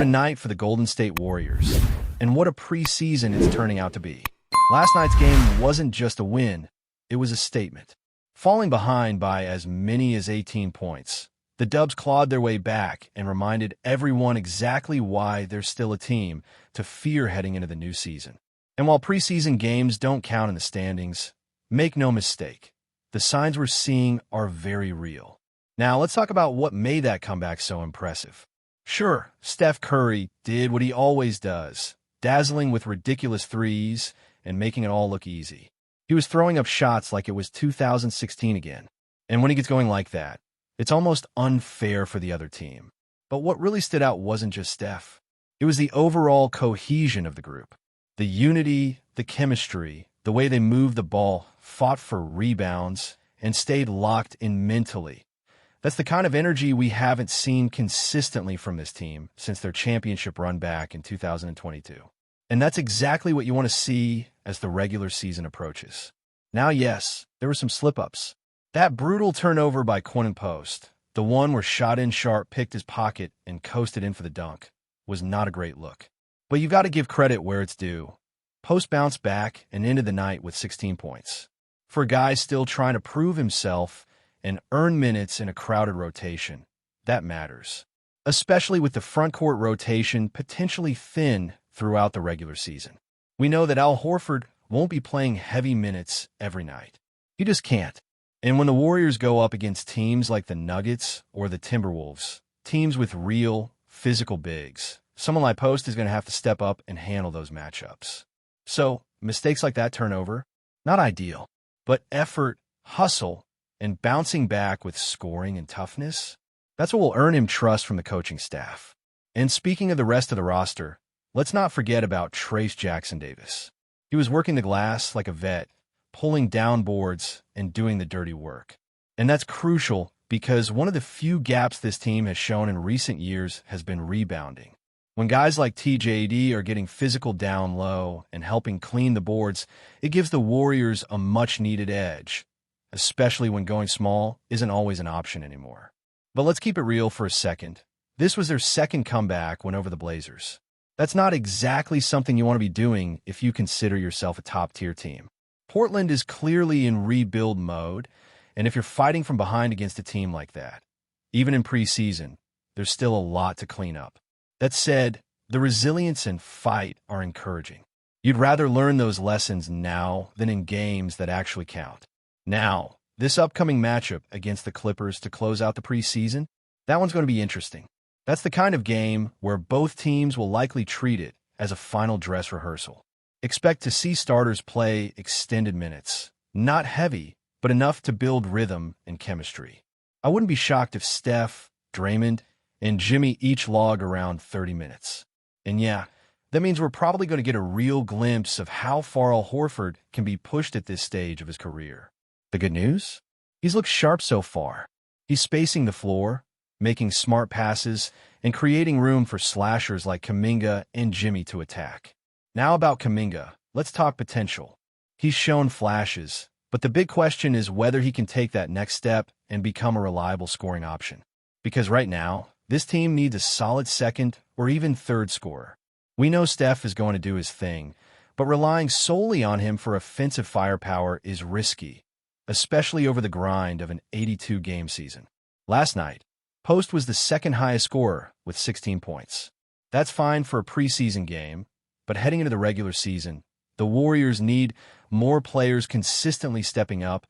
What a night for the Golden State Warriors. And what a preseason it's turning out to be. Last night's game wasn't just a win, it was a statement. Falling behind by as many as 18 points, the Dubs clawed their way back and reminded everyone exactly why they're still a team to fear heading into the new season. And while preseason games don't count in the standings, make no mistake, the signs we're seeing are very real. Now, let's talk about what made that comeback so impressive. Sure, Steph Curry did what he always does, dazzling with ridiculous threes and making it all look easy. He was throwing up shots like it was 2016 again. And when he gets going like that, it's almost unfair for the other team. But what really stood out wasn't just Steph. It was the overall cohesion of the group. The unity, the chemistry, the way they moved the ball, fought for rebounds, and stayed locked in mentally. That's the kind of energy we haven't seen consistently from this team since their championship run back in 2022. And that's exactly what you want to see as the regular season approaches. Now, yes, there were some slip-ups. That brutal turnover by Quentin Post, the one where Shot-In Sharp picked his pocket and coasted in for the dunk, was not a great look. But you've got to give credit where it's due. Post bounced back and ended the night with 16 points. For a guy still trying to prove himself and earn minutes in a crowded rotation, that matters. Especially with the frontcourt rotation potentially thin throughout the regular season. We know that Al Horford won't be playing heavy minutes every night. He just can't. And when the Warriors go up against teams like the Nuggets or the Timberwolves, teams with real, physical bigs, someone like Post is going to have to step up and handle those matchups. So, mistakes like that turnover, not ideal. But effort, hustle, and bouncing back with scoring and toughness, that's what will earn him trust from the coaching staff. And speaking of the rest of the roster, let's not forget about Trayce Jackson-Davis. He was working the glass like a vet, pulling down boards and doing the dirty work. And that's crucial because one of the few gaps this team has shown in recent years has been rebounding. When guys like TJD are getting physical down low and helping clean the boards, it gives the Warriors a much-needed edge, especially when going small isn't always an option anymore. But let's keep it real for a second. This was their second comeback win over the Blazers. That's not exactly something you want to be doing if you consider yourself a top-tier team. Portland is clearly in rebuild mode, and if you're fighting from behind against a team like that, even in preseason, there's still a lot to clean up. That said, the resilience and fight are encouraging. You'd rather learn those lessons now than in games that actually count. Now, this upcoming matchup against the Clippers to close out the preseason, that one's going to be interesting. That's the kind of game where both teams will likely treat it as a final dress rehearsal. Expect to see starters play extended minutes, not heavy, but enough to build rhythm and chemistry. I wouldn't be shocked if Steph, Draymond, and Jimmy each log around 30 minutes. And yeah, that means we're probably going to get a real glimpse of how far Al Horford can be pushed at this stage of his career. The good news? He's looked sharp so far. He's spacing the floor, making smart passes, and creating room for slashers like Kuminga and Jimmy to attack. Now about Kuminga, let's talk potential. He's shown flashes, but the big question is whether he can take that next step and become a reliable scoring option. Because right now, this team needs a solid second or even third scorer. We know Steph is going to do his thing, but relying solely on him for offensive firepower is risky, especially over the grind of an 82-game season. Last night, Post was the second highest scorer with 16 points. That's fine for a preseason game, but heading into the regular season, the Warriors need more players consistently stepping up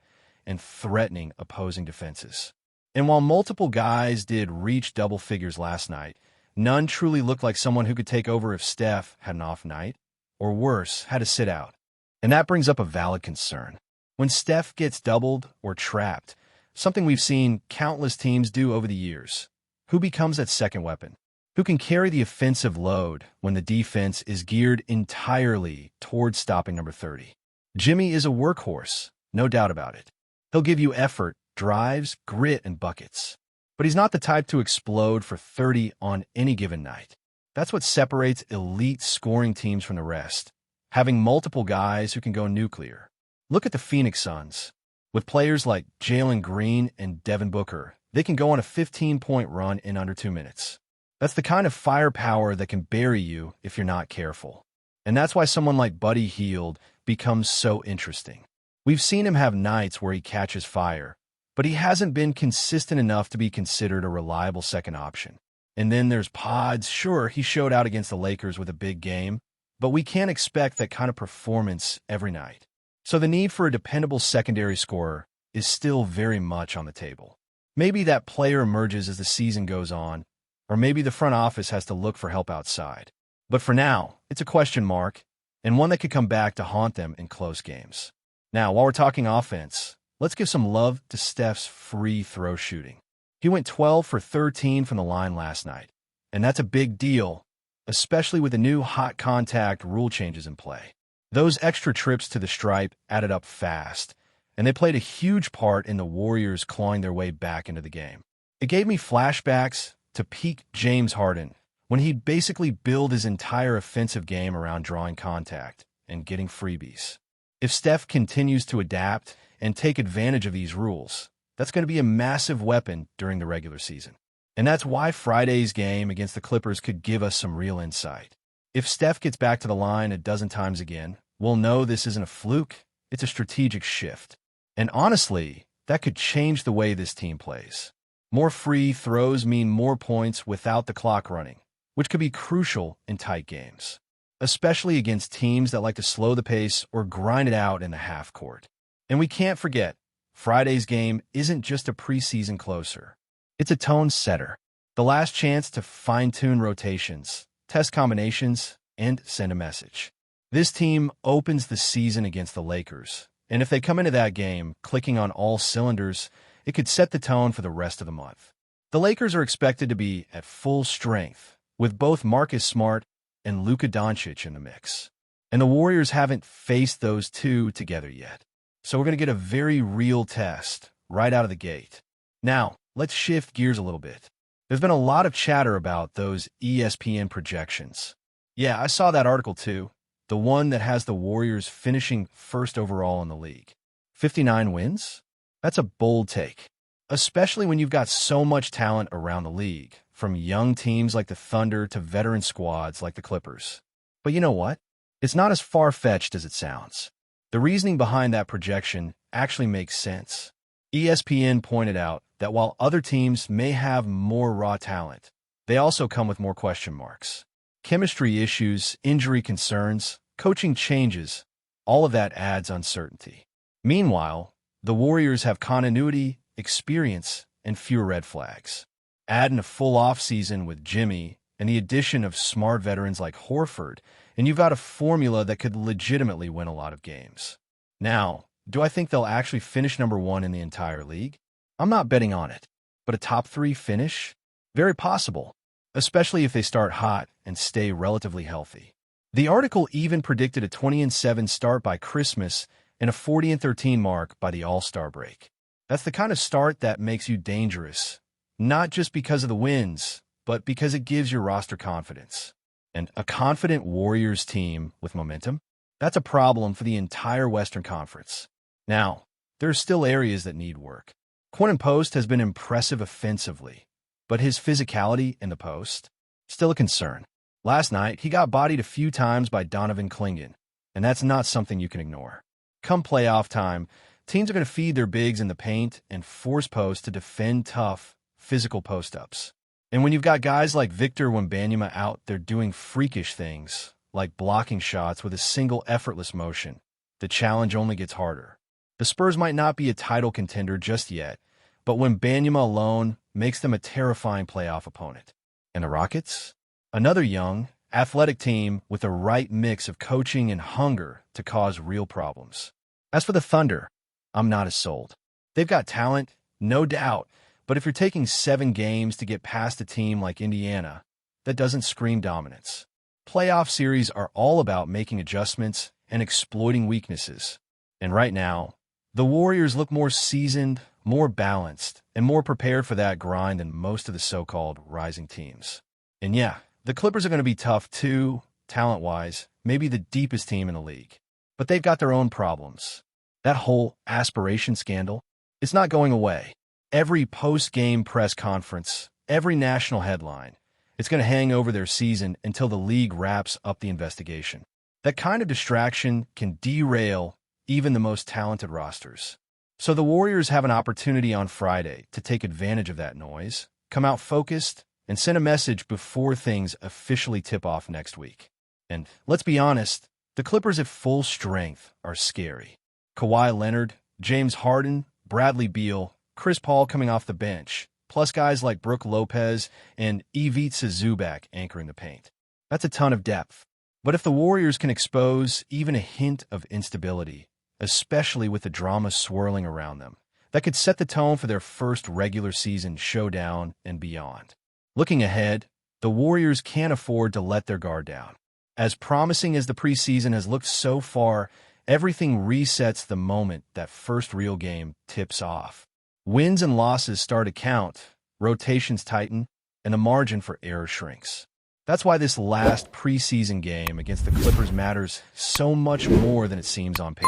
and threatening opposing defenses. And while multiple guys did reach double figures last night, none truly looked like someone who could take over if Steph had an off night, or worse, had to sit out. And that brings up a valid concern. When Steph gets doubled or trapped, something we've seen countless teams do over the years, who becomes that second weapon? Who can carry the offensive load when the defense is geared entirely towards stopping number 30? Jimmy is a workhorse, no doubt about it. He'll give you effort, drives, grit, and buckets. But he's not the type to explode for 30 on any given night. That's what separates elite scoring teams from the rest, having multiple guys who can go nuclear. Look at the Phoenix Suns. With players like Jalen Green and Devin Booker, they can go on a 15-point run in under 2 minutes. That's the kind of firepower that can bury you if you're not careful. And that's why someone like Buddy Hield becomes so interesting. We've seen him have nights where he catches fire, but he hasn't been consistent enough to be considered a reliable second option. And then there's Pods. Sure, he showed out against the Lakers with a big game, but we can't expect that kind of performance every night. So the need for a dependable secondary scorer is still very much on the table. Maybe that player emerges as the season goes on, or maybe the front office has to look for help outside. But for now, it's a question mark, and one that could come back to haunt them in close games. Now, while we're talking offense, let's give some love to Steph's free throw shooting. He went 12 for 13 from the line last night, and that's a big deal, especially with the new hot contact rule changes in play. Those extra trips to the stripe added up fast, and they played a huge part in the Warriors clawing their way back into the game. It gave me flashbacks to peak James Harden, when he'd basically build his entire offensive game around drawing contact and getting freebies. If Steph continues to adapt and take advantage of these rules, that's going to be a massive weapon during the regular season. And that's why Friday's game against the Clippers could give us some real insight. If Steph gets back to the line a dozen times again, we'll know this isn't a fluke, it's a strategic shift. And honestly, that could change the way this team plays. More free throws mean more points without the clock running, which could be crucial in tight games, especially against teams that like to slow the pace or grind it out in the half court. And we can't forget, Friday's game isn't just a preseason closer. It's a tone setter, the last chance to fine-tune rotations, test combinations, and send a message. This team opens the season against the Lakers, and if they come into that game clicking on all cylinders, it could set the tone for the rest of the month. The Lakers are expected to be at full strength, with both Marcus Smart and Luka Doncic in the mix. And the Warriors haven't faced those two together yet. So we're going to get a very real test right out of the gate. Now, let's shift gears a little bit. There's been a lot of chatter about those ESPN projections. Yeah, I saw that article too, the one that has the Warriors finishing first overall in the league. 59 wins? That's a bold take, especially when you've got so much talent around the league, from young teams like the Thunder to veteran squads like the Clippers. But you know what? It's not as far-fetched as it sounds. The reasoning behind that projection actually makes sense. ESPN pointed out that while other teams may have more raw talent, they also come with more question marks. Chemistry issues, injury concerns, coaching changes, all of that adds uncertainty. Meanwhile, the Warriors have continuity, experience, and fewer red flags. Add in a full offseason with Jimmy and the addition of smart veterans like Horford, and you've got a formula that could legitimately win a lot of games. Now, do I think they'll actually finish number one in the entire league? I'm not betting on it, but a top 3 finish? Very possible, especially if they start hot and stay relatively healthy. The article even predicted a 20-7 start by Christmas and a 40-13 mark by the All-Star break. That's the kind of start that makes you dangerous, not just because of the wins, but because it gives your roster confidence. And a confident Warriors team with momentum? That's a problem for the entire Western Conference. Now, there are still areas that need work. Quentin Post has been impressive offensively, but his physicality in the post? Still a concern. Last night, he got bodied a few times by Donovan Clingan, and that's not something you can ignore. Come playoff time, teams are going to feed their bigs in the paint and force Post to defend tough, physical post-ups. And when you've got guys like Victor Wembanyama out there doing freakish things, like blocking shots with a single effortless motion, the challenge only gets harder. The Spurs might not be a title contender just yet, but Wembanyama alone makes them a terrifying playoff opponent. And the Rockets? Another young, athletic team with the right mix of coaching and hunger to cause real problems. As for the Thunder, I'm not as sold. They've got talent, no doubt, but if you're taking 7 games to get past a team like Indiana, that doesn't scream dominance. Playoff series are all about making adjustments and exploiting weaknesses. And right now, the Warriors look more seasoned, more balanced, and more prepared for that grind than most of the so-called rising teams. And yeah, the Clippers are going to be tough too, talent-wise, maybe the deepest team in the league. But they've got their own problems. That whole aspiration scandal, it's not going away. Every post-game press conference, every national headline, It's going to hang over their season until the league wraps up the investigation. That kind of distraction can derail even the most talented rosters. So the Warriors have an opportunity on Friday to take advantage of that noise, come out focused, and send a message before things officially tip off next week. And let's be honest, the Clippers at full strength are scary. Kawhi Leonard, James Harden, Bradley Beal, Chris Paul coming off the bench, plus guys like Brook Lopez and Ivica Zubac anchoring the paint. That's a ton of depth. But if the Warriors can expose even a hint of instability, especially with the drama swirling around them, that could set the tone for their first regular season showdown and beyond. Looking ahead, the Warriors can't afford to let their guard down. As promising as the preseason has looked so far, everything resets the moment that first real game tips off. Wins and losses start to count, rotations tighten, and the margin for error shrinks. That's why this last preseason game against the Clippers matters so much more than it seems on paper.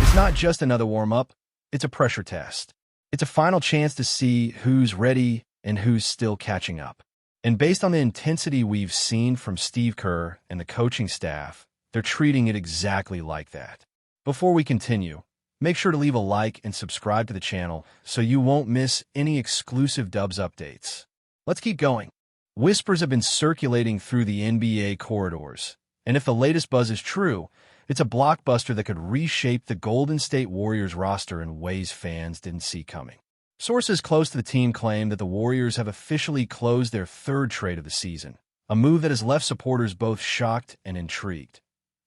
It's not just another warm-up, it's a pressure test. It's a final chance to see who's ready and who's still catching up. And based on the intensity we've seen from Steve Kerr and the coaching staff, they're treating it exactly like that. Before we continue, make sure to leave a like and subscribe to the channel so you won't miss any exclusive Dubs updates. Let's keep going. Whispers have been circulating through the NBA corridors, and if the latest buzz is true, it's a blockbuster that could reshape the Golden State Warriors roster in ways fans didn't see coming. Sources close to the team claim that the Warriors have officially closed their third trade of the season, a move that has left supporters both shocked and intrigued.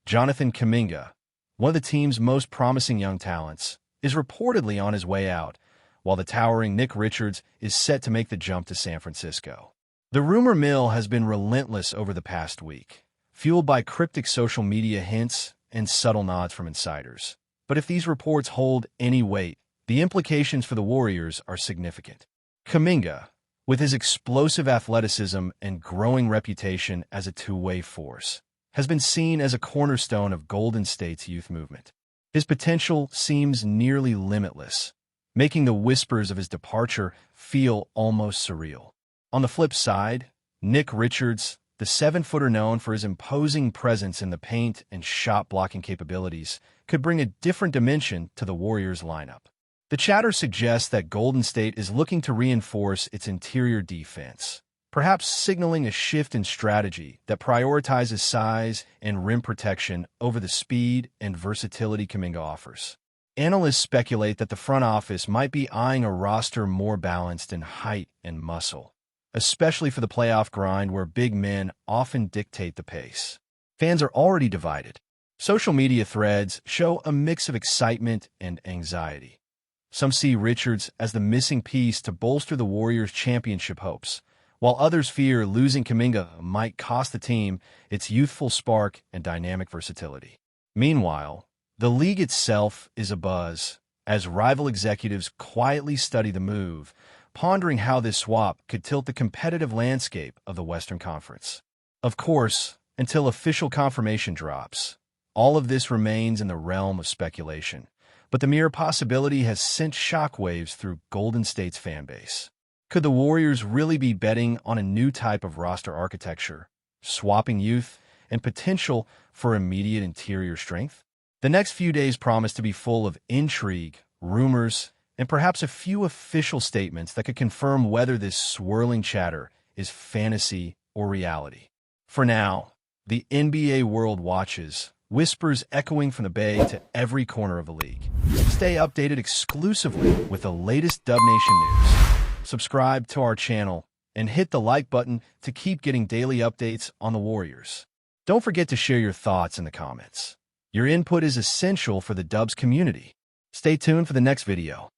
Jonathan Kuminga, one of the team's most promising young talents, is reportedly on his way out, while the towering Nick Richards is set to make the jump to San Francisco. The rumor mill has been relentless over the past week, fueled by cryptic social media hints and subtle nods from insiders. But if these reports hold any weight, the implications for the Warriors are significant. Kuminga, with his explosive athleticism and growing reputation as a two-way force, has been seen as a cornerstone of Golden State's youth movement. His potential seems nearly limitless, making the whispers of his departure feel almost surreal. On the flip side, Nick Richards, the 7-footer known for his imposing presence in the paint and shot-blocking capabilities, could bring a different dimension to the Warriors' lineup. The chatter suggests that Golden State is looking to reinforce its interior defense, perhaps signaling a shift in strategy that prioritizes size and rim protection over the speed and versatility Kuminga offers. Analysts speculate that the front office might be eyeing a roster more balanced in height and muscle, especially for the playoff grind where big men often dictate the pace. Fans are already divided. Social media threads show a mix of excitement and anxiety. Some see Richards as the missing piece to bolster the Warriors' championship hopes, while others fear losing Kuminga might cost the team its youthful spark and dynamic versatility. Meanwhile, the league itself is abuzz as rival executives quietly study the move, pondering how this swap could tilt the competitive landscape of the Western Conference. Of course, until official confirmation drops, all of this remains in the realm of speculation, but the mere possibility has sent shockwaves through Golden State's fanbase. Could the Warriors really be betting on a new type of roster architecture, swapping youth, and potential for immediate interior strength? The next few days promise to be full of intrigue, rumors, and perhaps a few official statements that could confirm whether this swirling chatter is fantasy or reality. For now, the NBA world watches, whispers echoing from the Bay to every corner of the league. Stay updated exclusively with the latest Dub Nation news. Subscribe to our channel and hit the like button to keep getting daily updates on the Warriors. Don't forget to share your thoughts in the comments. Your input is essential for the Dubs community. Stay tuned for the next video.